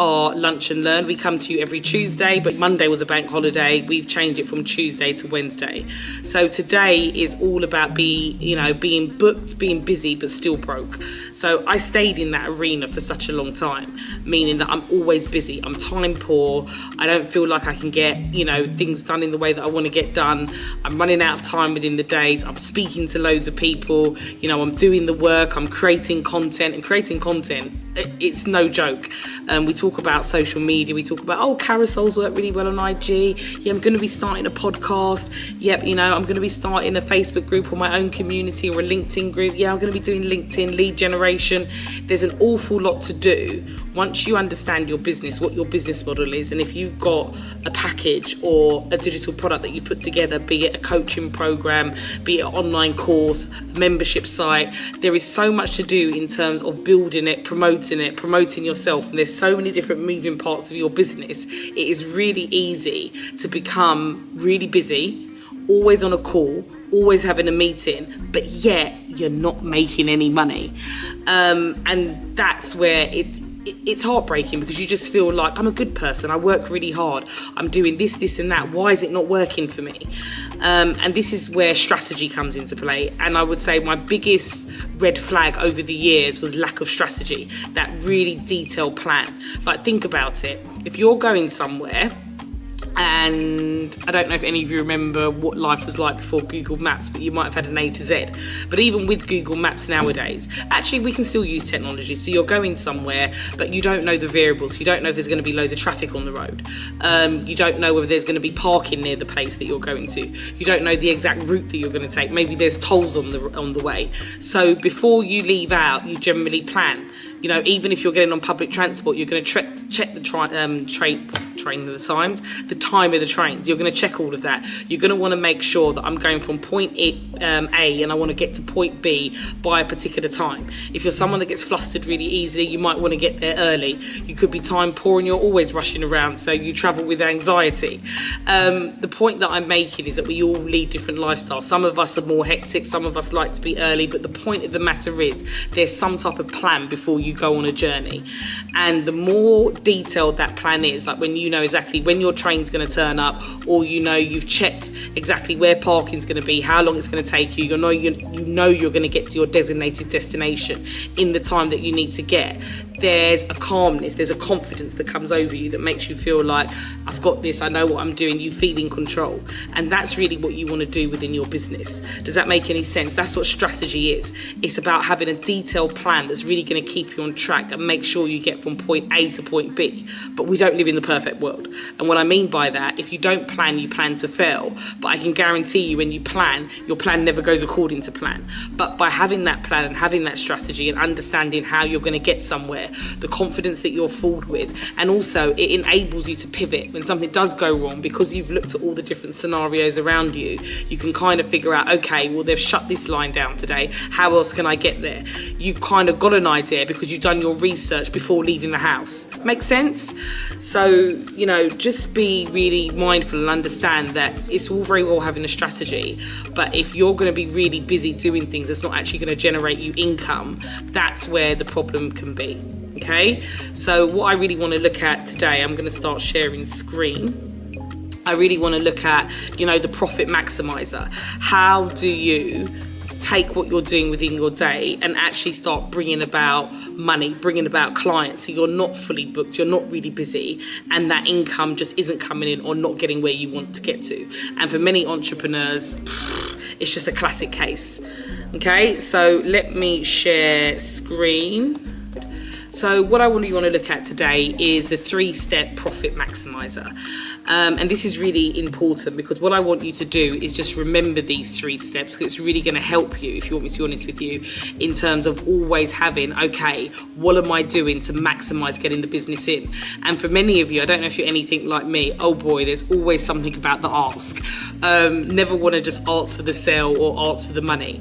our lunch and learn. We come to you every Tuesday, but Monday was a bank holiday. We've changed it from Tuesday to Wednesday. So today is all about being booked, being busy, but still broke. So I stayed in that arena for such a long time, meaning that I'm always busy. I'm time poor. I don't feel like I can get, things done in the way that I want to get done. I'm running out of time within the days. I'm speaking to loads of people. I'm doing the work. I'm creating content, and creating content, it's no joke. We talk about social media. We talk about, carousels work really well on IG. Yeah, I'm going to be starting a podcast. Yep, I'm going to be starting a Facebook group or my own community or a LinkedIn group. Yeah, I'm going to be doing LinkedIn lead generation. There's an awful lot to do once you understand your business, what your business model is. And if you've got a package or a digital product that you put together, be it a coaching program, be it an online course, membership site, there is so much to do in terms of building it, promoting yourself. And there's so many different moving parts of your business. It is really easy to become really busy, always on a call, always having a meeting, but yet you're not making any money. And that's where it's heartbreaking, because you just feel like, I'm a good person, I work really hard, I'm doing this and that, why is it not working for me? And this is where strategy comes into play. And I would say my biggest red flag over the years was lack of strategy, that really detailed plan. Like, think about it. If you're going somewhere, and I don't know if any of you remember what life was like before Google Maps, but you might have had an A to Z. But even with Google Maps nowadays, actually we can still use technology. So you're going somewhere, but you don't know the variables. You don't know if there's going to be loads of traffic on the road. You don't know whether there's going to be parking near the place that you're going to. You don't know the exact route that you're going to take. Maybe there's tolls on the way. So before you leave out, you generally plan. Even if you're getting on public transport, you're going to check the time of the trains. You're going to check all of that. You're going to want to make sure that I'm going from point A and I want to get to point B by a particular time. If you're someone that gets flustered really easily, you might want to get there early. You could be time poor and you're always rushing around, so you travel with anxiety. The point that I'm making is that we all lead different lifestyles. Some of us are more hectic, some of us like to be early, but the point of the matter is there's some type of plan before you go on a journey. And the more detailed that plan is, like when you know exactly when your train's going to turn up, or you've checked exactly where parking's going to be, how long it's going to take you, you know you're going to get to your designated destination in the time that you need to get. There's a calmness, there's a confidence that comes over you that makes you feel like, I've got this, I know what I'm doing. You feel in control. And that's really what you want to do within your business. Does that make any sense? That's what strategy is. It's about having a detailed plan that's really going to keep you on track and make sure you get from point A to point B. But we don't live in the perfect world. And what I mean by that, if you don't plan, you plan to fail. But I can guarantee you, when you plan, your plan never goes according to plan. But by having that plan and having that strategy and understanding how you're going to get somewhere, the confidence that you're filled with, and also it enables you to pivot when something does go wrong, because you've looked at all the different scenarios around you. You can kind of figure out, okay, well, they've shut this line down today, how else can I get there? You've kind of got an idea because you've done your research before leaving the house. Make sense? So, just be really mindful and understand that it's all very well having a strategy, but if you're going to be really busy doing things that's not actually going to generate you income, that's where the problem can be. Okay, so what I really want to look at today, I'm going to start sharing screen. I really want to look at, the profit maximizer. How do you take what you're doing within your day and actually start bringing about money, bringing about clients, so you're not fully booked, you're not really busy, and that income just isn't coming in or not getting where you want to get to? And for many entrepreneurs, it's just a classic case. Okay, so let me share screen. So what I want to look at today is the 3-step profit maximizer. And this is really important, because what I want you to do is just remember these 3 steps, because it's really going to help you, if you want me to be honest with you, in terms of always having, okay, what am I doing to maximize getting the business in? And for many of you, I don't know if you're anything like me, oh boy, there's always something about the ask. Never want to just ask for the sale or ask for the money.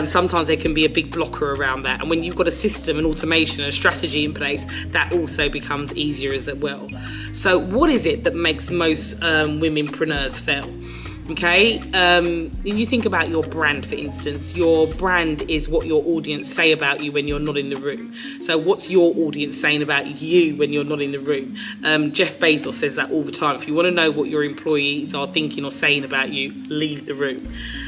Sometimes there can be a big blocker around that. And when you've got a system, an automation, a strategy in place, that also becomes easier as well. So what is it that makes most womenpreneurs fail? Okay, when you think about your brand, for instance, your brand is what your audience say about you when you're not in the room. So what's your audience saying about you when you're not in the room? Jeff Bezos says that all the time. If you want to know what your employees are thinking or saying about you, leave the room.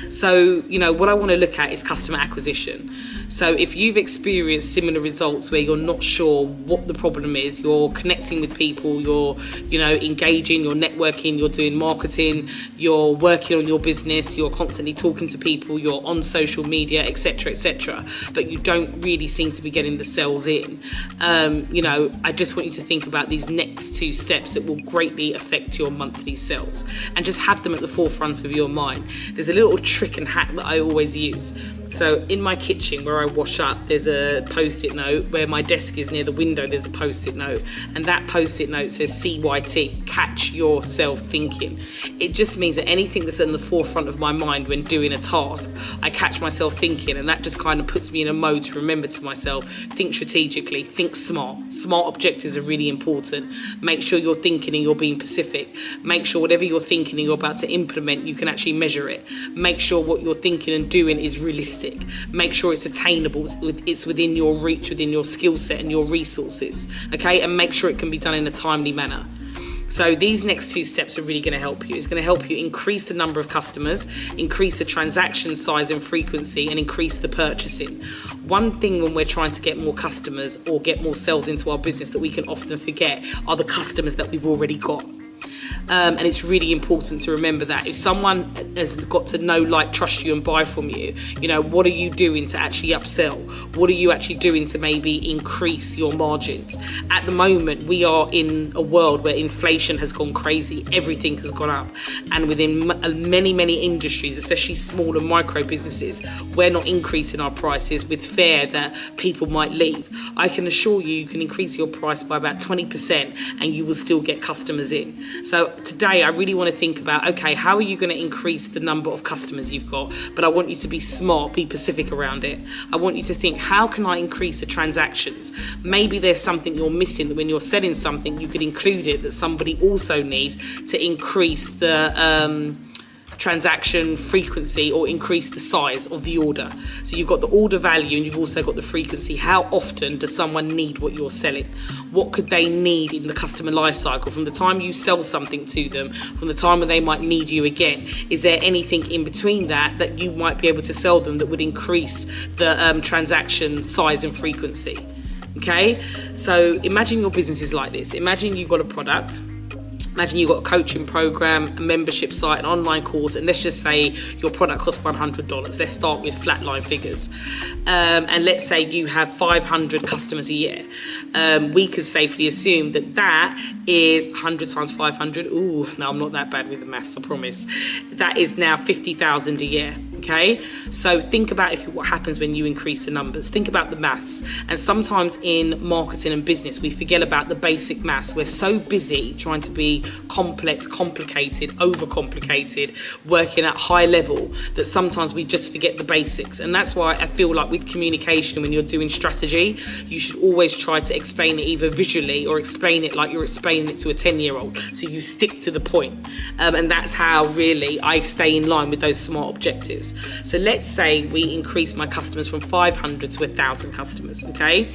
So, what I want to look at is customer acquisition. So if you've experienced similar results where you're not sure what the problem is, you're connecting with people, you're, engaging, you're networking, you're doing marketing, you're working on your business, you're constantly talking to people, you're on social media, etc., but you don't really seem to be getting the sales in. I just want you to think about these next 2 steps that will greatly affect your monthly sales, and just have them at the forefront of your mind. There's a little trick and hack that I always use. So in my kitchen where I wash up, there's a post-it note. Where my desk is near the window, there's a post-it note. And that post-it note says CYT, catch yourself thinking. It just means that anything that's in the forefront of my mind when doing a task, I catch myself thinking, and that just kind of puts me in a mode to remember to myself, think strategically, think smart. Smart objectives are really important. Make sure you're thinking and you're being specific. Make sure whatever you're thinking and you're about to implement, you can actually measure it. Make sure what you're thinking and doing is realistic. Make sure it's attainable, it's within your reach, within your skill set and your resources, okay? And make sure it can be done in a timely manner. So these next 2 steps are really going to help you. It's going to help you increase the number of customers, increase the transaction size and frequency, and increase the purchasing. One thing when we're trying to get more customers or get more sales into our business that we can often forget are the customers that we've already got. And it's really important to remember that if someone has got to know, like, trust you and buy from you, what are you doing to actually upsell? What are you actually doing to maybe increase your margins? At the moment, we are in a world where inflation has gone crazy. Everything has gone up. And within many, many industries, especially small and micro businesses, we're not increasing our prices with fear that people might leave. I can assure you, you can increase your price by about 20% and you will still get customers in. So today I really want to think about, okay, how are you going to increase the number of customers you've got? But I want you to be smart, be specific around it. I want you to think, how can I increase the transactions? Maybe there's something you're missing, that when you're selling something, you could include it, that somebody also needs to increase the transaction frequency or increase the size of the order. So you've got the order value and you've also got the frequency. How often does someone need what you're selling? What could they need in the customer life cycle from the time you sell something to them, from the time when they might need you again? Is there anything in between that you might be able to sell them that would increase the transaction size and frequency? Okay, so imagine your business is like this. Imagine you've got a product. Imagine you've got a coaching program, a membership site, an online course, and let's just say your product costs $100. Let's start with flatline figures. And let's say you have 500 customers a year. We could safely assume that is 100 times 500. Ooh, no, I'm not that bad with the maths, I promise. That is now 50,000 a year. Okay, so think about what happens when you increase the numbers. Think about the maths. And sometimes in marketing and business, we forget about the basic maths. We're so busy trying to be complex, complicated, overcomplicated, working at high level, that sometimes we just forget the basics. And that's why I feel like with communication, when you're doing strategy, you should always try to explain it either visually or explain it like you're explaining it to a 10-year-old. So you stick to the point. And that's how really I stay in line with those smart objectives. So let's say we increase my customers from 500 to 1,000 customers, okay?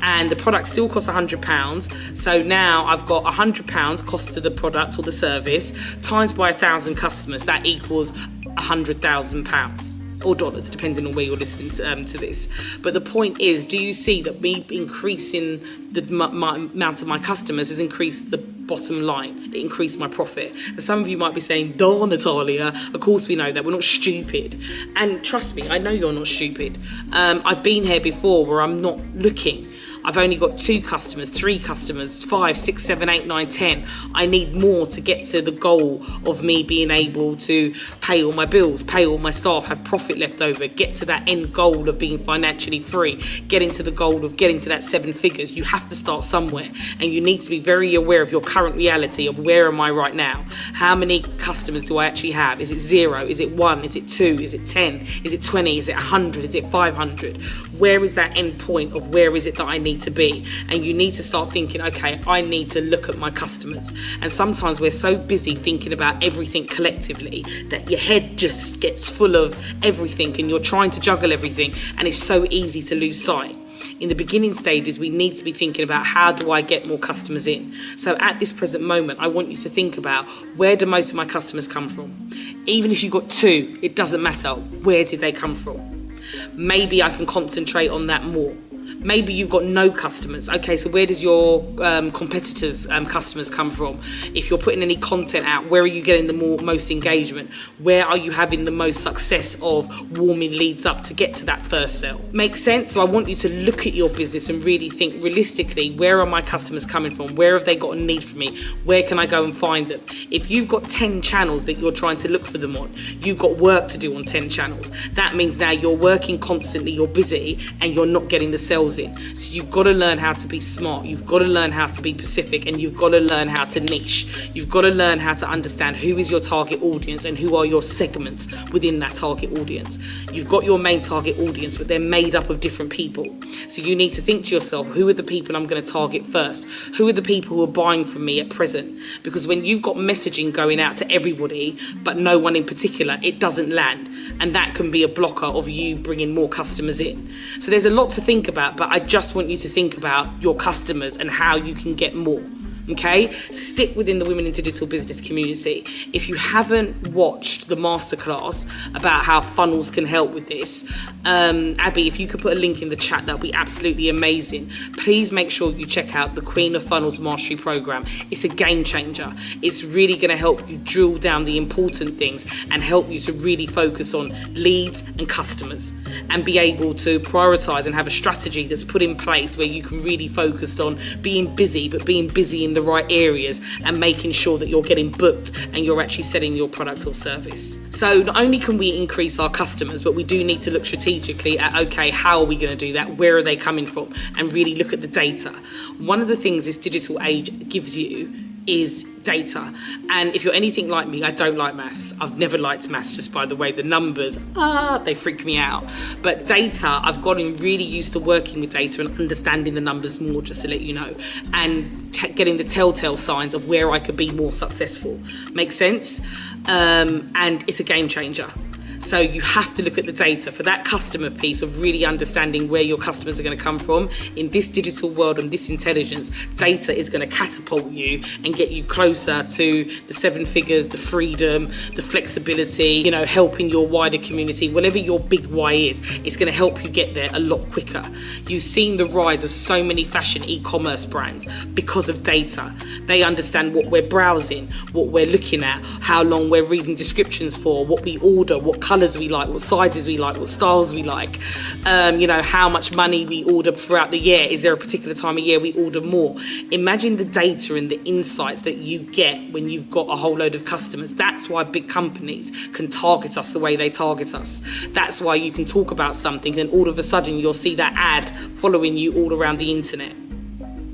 And the product still costs £100. So now I've got £100 cost to the product or the service times by 1,000 customers. That equals £100,000. Or dollars, depending on where you're listening to this. But the point is, do you see that me increasing the amount of my customers has increased the bottom line? It increased my profit. And some of you might be saying, duh, Natalia, of course we know that. We're not stupid. And trust me, I know you're not stupid. I've been here before where I'm not looking. I've only got 2 customers, 3 customers, 5, 6, 7, 8, 9, 10. I need more to get to the goal of me being able to pay all my bills, pay all my staff, have profit left over, get to that end goal of being financially free, getting to the goal of getting to that 7 figures. You have to start somewhere, and you need to be very aware of your current reality of where am I right now. How many customers do I actually have? Is it 0? Is it 1? Is it 2? Is it 10? Is it 20? Is it 100? Is it 500? Where is that end point of where is it that I need to be? And you need to start thinking, okay, I need to look at my customers. And sometimes we're so busy thinking about everything collectively that your head just gets full of everything and you're trying to juggle everything, and it's so easy to lose sight. In the beginning stages, we need to be thinking about, how do I get more customers in? So at this present moment, I want you to think about, where do most of my customers come from? Even if you've got 2, it doesn't matter. Where did they come from? Maybe I can concentrate on that more. Maybe you've got no customers. Okay, so where does your competitors' customers come from? If you're putting any content out, where are you getting the most engagement? Where are you having the most success of warming leads up to get to that first sale? Makes sense? So I want you to look at your business and really think realistically, where are my customers coming from? Where have they got a need for me? Where can I go and find them? If you've got 10 channels that you're trying to look for them on, you've got work to do on 10 channels. That means now you're working constantly, you're busy, and you're not getting the sales in. So you've got to learn how to be smart. You've got to learn how to be specific, and you've got to learn how to niche. You've got to learn how to understand who is your target audience and who are your segments within that target audience. You've got your main target audience, but they're made up of different people. So you need to think to yourself, who are the people I'm going to target first? Who are the people who are buying from me at present? Because when you've got messaging going out to everybody, but no one in particular, it doesn't land. And that can be a blocker of you bringing more customers in. So there's a lot to think about, but I just want you to think about your customers and how you can get more. Okay, stick within the Women into Digital Business community. If you haven't watched the masterclass about how funnels can help with this, Abby, if you could put a link in the chat, that would be absolutely amazing. Please make sure you check out the Queen of Funnels Mastery Program. It's a game changer. It's really going to help you drill down the important things and help you to really focus on leads and customers, and be able to prioritize and have a strategy that's put in place where you can really focus on being busy, but being busy in the right areas and making sure that you're getting booked and you're actually selling your product or service. So not only can we increase our customers, but we do need to look strategically at, okay, how are we going to do that? Where are they coming from? And really look at the data. One of the things this digital age gives you is data. And if you're anything like me, I don't like maths. I've never liked maths, just by the way. The numbers, they freak me out. But data, I've gotten really used to working with data and understanding the numbers more, just to let you know, and getting the telltale signs of where I could be more successful. Makes sense? And it's a game changer. So you have to look at the data for that customer piece of really understanding where your customers are going to come from. In this digital world and this intelligence, data is going to catapult you and get you closer to the 7 figures, the freedom, the flexibility, helping your wider community. Whatever your big why is, it's going to help you get there a lot quicker. You've seen the rise of so many fashion e-commerce brands because of data. They understand what we're browsing, what we're looking at, how long we're reading descriptions for, what we order, what colours we like, what sizes we like, what styles we like, how much money we order throughout the year. Is there a particular time of year we order more? Imagine the data and the insights that you get when you've got a whole load of customers. That's why big companies can target us the way they target us. That's why you can talk about something and all of a sudden you'll see that ad following you all around the internet.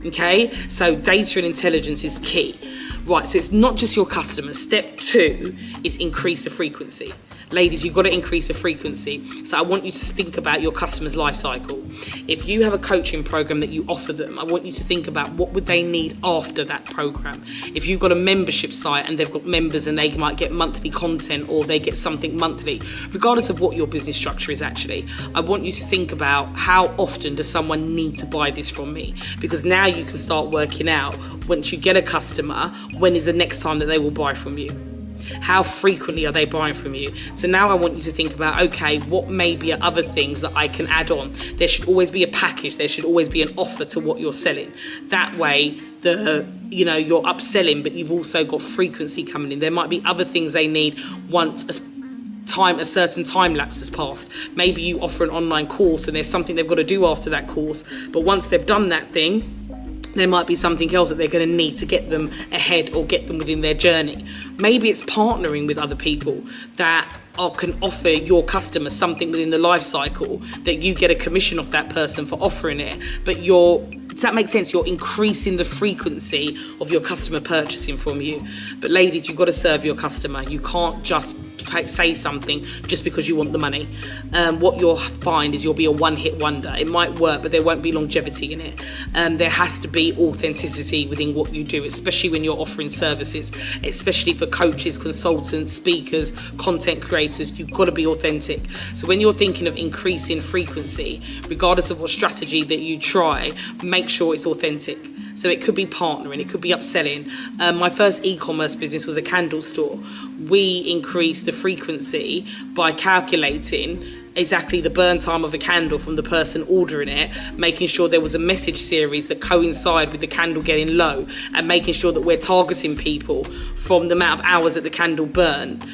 Okay, so data and intelligence is key. Right, so it's not just your customers. Step 2 is increase the frequency. Ladies, you've got to increase the frequency. So I want you to think about your customer's life cycle. If you have a coaching program that you offer them, I want you to think about what would they need after that program. If you've got a membership site and they've got members and they might get monthly content or they get something monthly, regardless of what your business structure is actually, I want you to think about how often does someone need to buy this from me? Because now you can start working out, once you get a customer, when is the next time that they will buy from you? How frequently are they buying from you? So now I want you to think about, okay, what maybe are other things that I can add on? There should always be a package. There should always be an offer to what you're selling. That way, you're upselling, but you've also got frequency coming in. There might be other things they need once a certain time lapse has passed. Maybe you offer an online course and there's something they've got to do after that course. But once they've done that thing, there might be something else that they're going to need to get them ahead or get them within their journey. Maybe it's partnering with other people that can offer your customers something within the life cycle that you get a commission off that person for offering it, but you're Does that make sense? You're increasing the frequency of your customer purchasing from you. But ladies, you've got to serve your customer. You can't just say something just because you want the money. What you'll find is you'll be a one-hit wonder. It might work, but there won't be longevity in it. There has to be authenticity within what you do, especially when you're offering services, especially for coaches, consultants, speakers, content creators. You've got to be authentic. So when you're thinking of increasing frequency, regardless of what strategy that you try, make sure it's authentic. So it could be partnering, it could be upselling. My first e-commerce business was a candle store. We increased the frequency by calculating exactly the burn time of a candle from the person ordering it, making sure there was a message series that coincide with the candle getting low, and making sure that we're targeting people from the amount of hours that the candle burned,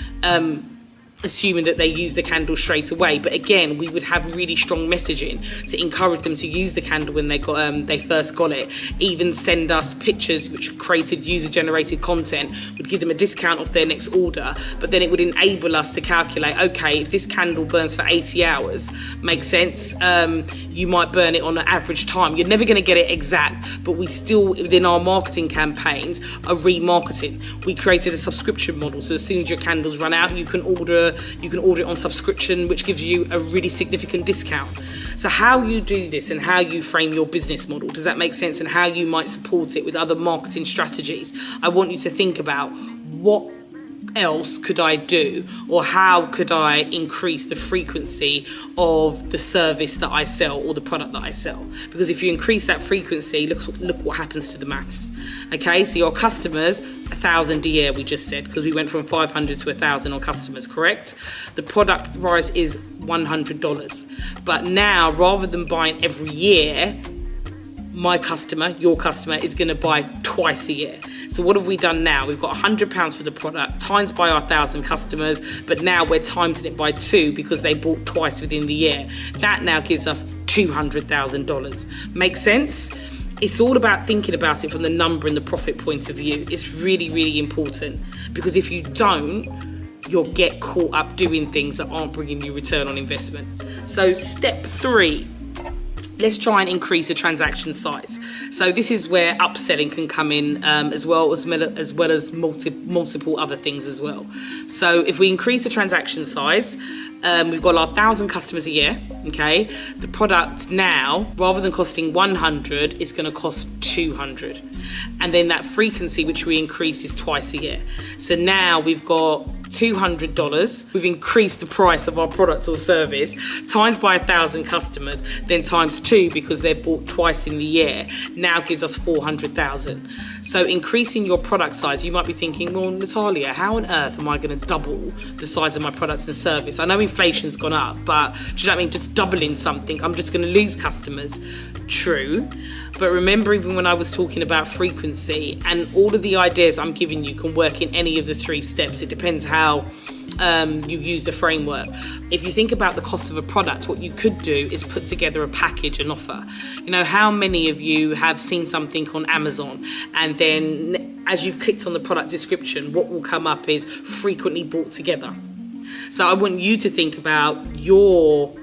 assuming that they use the candle straight away. But again, we would have really strong messaging to encourage them to use the candle when they first got it. Even send us pictures which created user-generated content, would give them a discount off their next order. But then it would enable us to calculate, okay, if this candle burns for 80 hours, makes sense, you might burn it on an average time. You're never going to get it exact, but we still, within our marketing campaigns, are remarketing. We created a subscription model, so as soon as your candles run out, you can order it on subscription, which gives you a really significant discount. So how you do this and how you frame your business model, does that make sense? And how you might support it with other marketing strategies. I want you to think about, what else could I do, or how could I increase the frequency of the service that I sell or the product that I sell? Because if you increase that frequency, look what happens to the maths. Okay, so your customers, 1,000 a year, we just said, because we went from 500 to 1,000 on customers, correct? The product price is $100, but now rather than buying every year, my customer, your customer, is going to buy twice a year. So what have we done now? We've got £100 for the product, times by our 1,000 customers, but now we're timesing it by 2 because they bought twice within the year. That now gives us $200,000. Make sense? It's all about thinking about it from the number and the profit point of view. It's really, really important, because if you don't, you'll get caught up doing things that aren't bringing you return on investment. So step 3. Let's try and increase the transaction size. So this is where upselling can come in, as well as multiple other things as well. So if we increase the transaction size, we've got our 1,000 customers a year, okay? The product now, rather than costing 100, it's gonna cost 200. And then that frequency which we increase is twice a year. So now we've got $200, we've increased the price of our product or service, times by 1,000 customers, then times 2 because they've bought twice in the year, now gives us 400,000. So increasing your product size, you might be thinking, well, Natalia, how on earth am I going to double the size of my products and service? I know inflation's gone up, but do you know what I mean? Just doubling something, I'm just going to lose customers. True. But remember, even when I was talking about frequency, and all of the ideas I'm giving you can work in any of the 3 steps. It depends how you use the framework. If you think about the cost of a product, what you could do is put together a package and offer. You know, how many of you have seen something on Amazon, and then as you've clicked on the product description, what will come up is frequently bought together. So I want you to think about your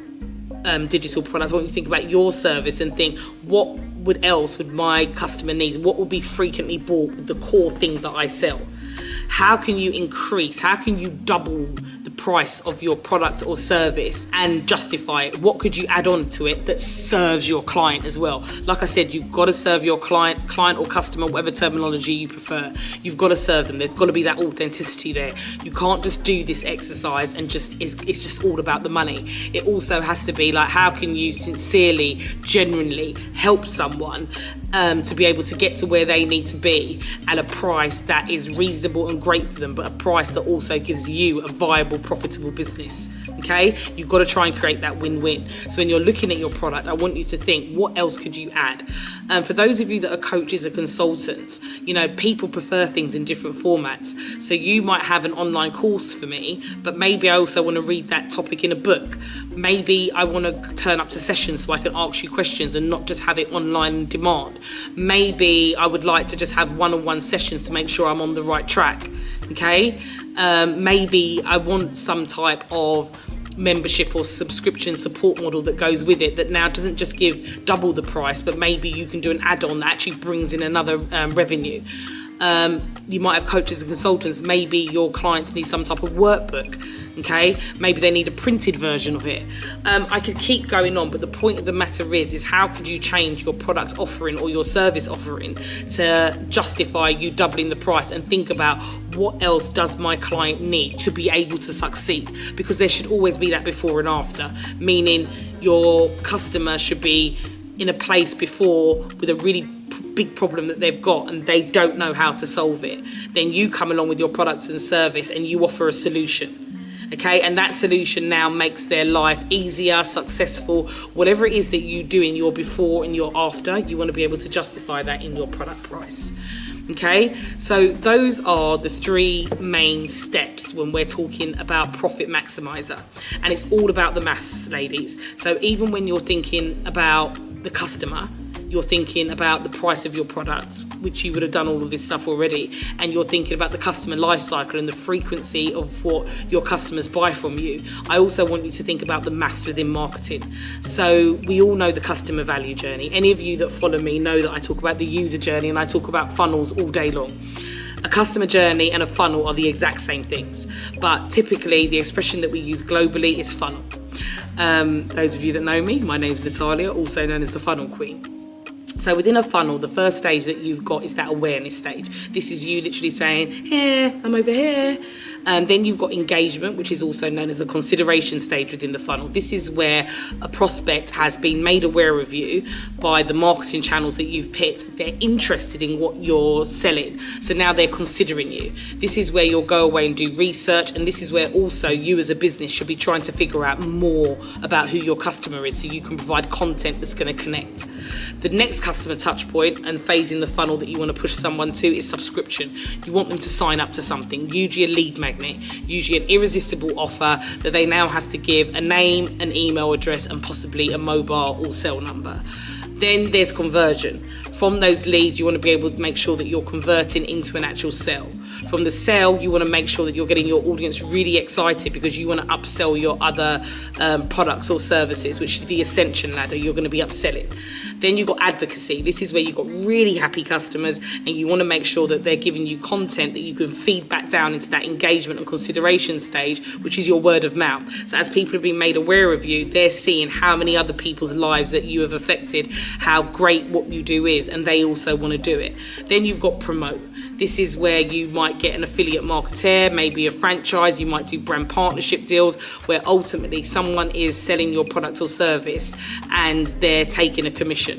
digital products. I want you to think about your service and think, what else would my customer need? What will be frequently bought with the core thing that I sell? How can you increase? How can you double the price of your product or service and justify it? What could you add on to it that serves your client as well? Like I said, you've got to serve your client or customer, whatever terminology you prefer. You've got to serve them. There's got to be that authenticity there. You can't just do this exercise and it's just all about the money. It also has to be like, how can you sincerely, genuinely help someone to be able to get to where they need to be at a price that is reasonable and great for them, but a price that also gives you a viable, profitable business. Okay, you've got to try and create that win-win. So when you're looking at your product, I want you to think, what else could you add? For those of you that are coaches or consultants, you know, people prefer things in different formats. So you might have an online course for me, but maybe I also want to read that topic in a book. Maybe I want to turn up to sessions so I can ask you questions and not just have it online on demand. Maybe I would like to just have one-on-one sessions to make sure I'm on the right track. Okay, maybe I want some type of membership or subscription support model that goes with it, that now doesn't just give double the price, but maybe you can do an add-on that actually brings in another revenue. You might have coaches and consultants. Maybe your clients need some type of workbook. Okay, maybe they need a printed version of it. I could keep going on, but the point of the matter is how could you change your product offering or your service offering to justify you doubling the price, and think about what else does my client need to be able to succeed, because there should always be that before and after, meaning your customer should be in a place before with a really big problem that they've got and they don't know how to solve it. Then you come along with your products and service and you offer a solution. Okay, and that solution now makes their life easier, successful. Whatever it is that you do in your before and your after, you want to be able to justify that in your product price. Okay, so those are the three main steps when we're talking about profit maximizer, and it's all about the maths, ladies. So even when you're thinking about the customer, you're thinking about the price of your product, which you would have done all of this stuff already, and you're thinking about the customer life cycle and the frequency of what your customers buy from you. I also want you to think about the maths within marketing. So we all know the customer value journey. Any of you that follow me know that I talk about the user journey and I talk about funnels all day long. A customer journey and a funnel are the exact same things, but typically the expression that we use globally is funnel. Those of you that know me, my name's Natalia, also known as the Funnel Queen. So within a funnel, the first stage that you've got is that awareness stage. This is you literally saying, here, I'm over here. And then you've got engagement, which is also known as the consideration stage within the funnel. This is where a prospect has been made aware of you by the marketing channels that you've picked. They're interested in what you're selling. So now they're considering you. This is where you'll go away and do research. And this is where also you as a business should be trying to figure out more about who your customer is so you can provide content that's going to connect. The next customer touch point and phase in the funnel that you want to push someone to is subscription. You want them to sign up to something, usually a lead magnet, usually an irresistible offer that they now have to give a name, an email address, and possibly a mobile or cell number. Then there's conversion. From those leads, you want to be able to make sure that you're converting into an actual sale. From the sale, you want to make sure that you're getting your audience really excited because you want to upsell your other products or services, which is the ascension ladder. You're going to be upselling. Then you've got advocacy. This is where you've got really happy customers and you want to make sure that they're giving you content that you can feed back down into that engagement and consideration stage, which is your word of mouth. So as people have been made aware of you, they're seeing how many other people's lives that you have affected, how great what you do is, and they also want to do it. Then you've got promote. This is where you might get an affiliate marketer, maybe a franchise, you might do brand partnership deals where ultimately someone is selling your product or service and they're taking a commission.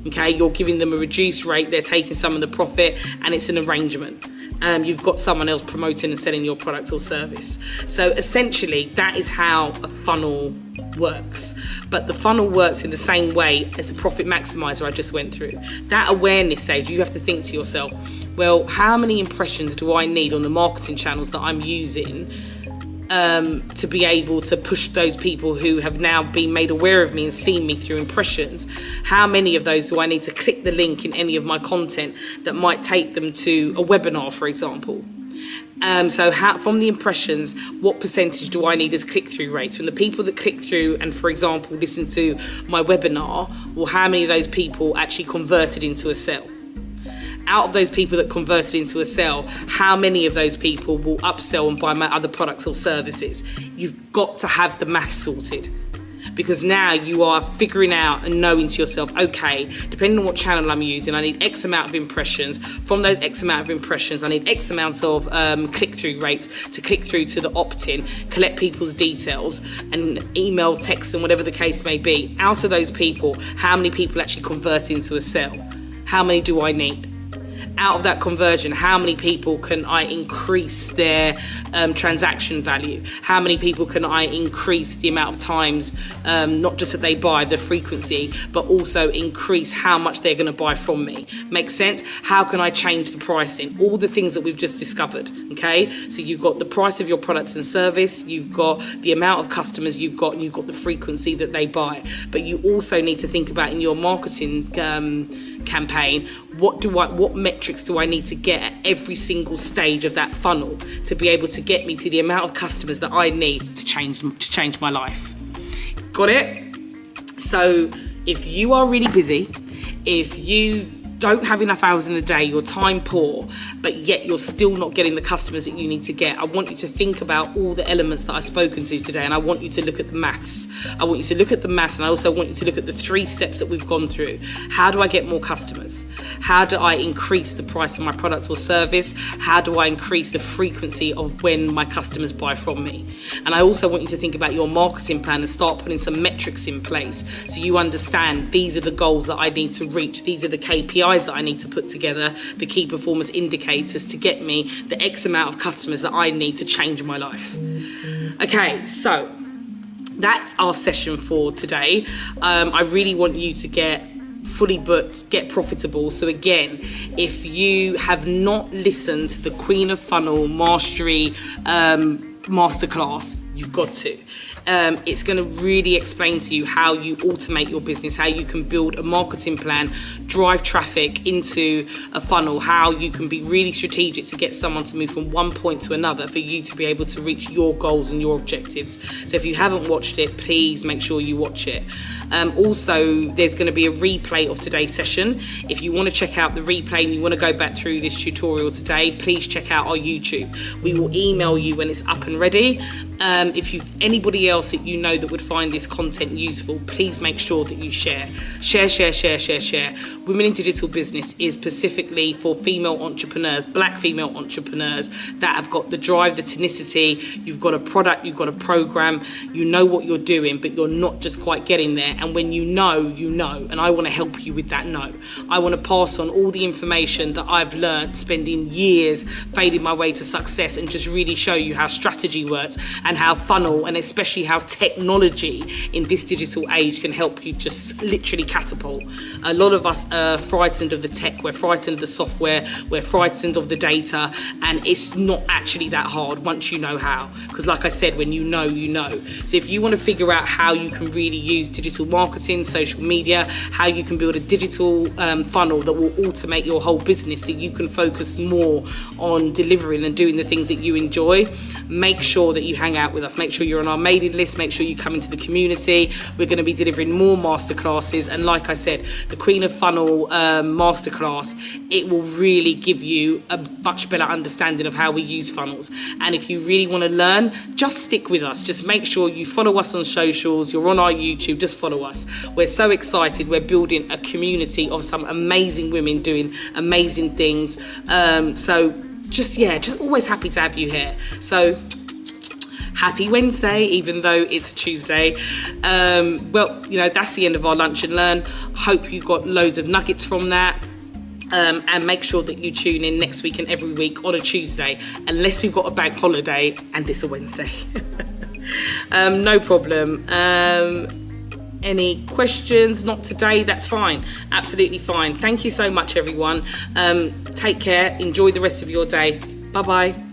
Okay, you're giving them a reduced rate, they're taking some of the profit, and it's an arrangement. You've got someone else promoting and selling your product or service. So essentially that is how a funnel works, but the funnel works in the same way as the profit maximizer I just went through. That awareness stage, you have to think to yourself, well, how many impressions do I need on the marketing channels that I'm using to be able to push those people who have now been made aware of me and seen me through impressions? How many of those do I need to click the link in any of my content that might take them to a webinar, for example? So from the impressions, what percentage do I need as click-through rates? From the people that click through and, for example, listen to my webinar, well, how many of those people actually converted into a sale? Out of those people that converted into a sale, how many of those people will upsell and buy my other products or services? You've got to have the math sorted, because now you are figuring out and knowing to yourself, okay, depending on what channel I'm using, I need X amount of impressions. From those X amount of impressions, I need X amount of click-through rates to click through to the opt-in, collect people's details and email, text, and whatever the case may be. Out of those people, how many people actually convert into a sale? How many do I need? Out of that conversion, how many people can I increase their transaction value? How many people can I increase the amount of times, not just that they buy, the frequency, but also increase how much they're going to buy from me? Make sense? How can I change the pricing? All the things that we've just discovered, okay? So you've got the price of your products and service, you've got the amount of customers you've got, and you've got the frequency that they buy. But you also need to think about in your marketing campaign, what metrics do I need to get at every single stage of that funnel to be able to get me to the amount of customers that I need to change my life. Got it? So if you are really busy, if you don't have enough hours in the day, you're time poor, but yet you're still not getting the customers that you need to get, I want you to think about all the elements that I've spoken to today, and I want you to look at the maths. I want you to look at the maths, and I also want you to look at the 3 steps that we've gone through. How do I get more customers? How do I increase the price of my product or service? How do I increase the frequency of when my customers buy from me? And I also want you to think about your marketing plan and start putting some metrics in place so you understand these are the goals that I need to reach. These are the KPIs that I need to put together, the key performance indicators to get me the X amount of customers that I need to change my life. Okay, so that's our session for today. I really want you to get fully booked, get profitable. So again, if you have not listened to the Queen of Funnel Mastery masterclass, you've got to. It's going to really explain to you how you automate your business, how you can build a marketing plan, drive traffic into a funnel, how you can be really strategic to get someone to move from one point to another for you to be able to reach your goals and your objectives. So if you haven't watched it, please make sure you watch it. Also, there's going to be a replay of today's session. If you want to check out the replay and you want to go back through this tutorial today, please check out our YouTube. We will email you when it's up and ready. If you've anybody else that you know that would find this content useful, please make sure that you share. Share. Women in Digital Business is specifically for female entrepreneurs, black female entrepreneurs that have got the drive, the tenacity. You've got a product, you've got a program, you know what you're doing, but you're not just quite getting there. And when you know, and I want to help you with that know. I want to pass on all the information that I've learned spending years fading my way to success and just really show you how strategy works and how funnel and especially how technology in this digital age can help you just literally catapult. A lot of us are frightened of the tech, we're frightened of the software, we're frightened of the data, and it's not actually that hard once you know how. Because like I said, when you know, you know. So if you want to figure out how you can really use digital marketing, social media, how you can build a digital funnel that will automate your whole business so you can focus more on delivering and doing the things that you enjoy, make sure that you hang out with us. Make sure you're on our mailing list. Make sure you come into the community. We're going to be delivering more masterclasses. And like I said, the Queen of Funnel masterclass, it will really give you a much better understanding of how we use funnels. And if you really want to learn, just stick with us. Just make sure you follow us on socials. You're on our YouTube. Just follow us. We're so excited. We're building a community of some amazing women doing amazing things. So just always happy to have you here. So happy Wednesday, even though it's a Tuesday. That's the end of our lunch and learn. Hope you got loads of nuggets from that. And make sure that you tune in next week and every week on a Tuesday, unless we've got a bank holiday and it's a Wednesday. No problem. Any questions? Not today, that's fine. Absolutely fine. Thank you so much, everyone. Take care. Enjoy the rest of your day. Bye-bye.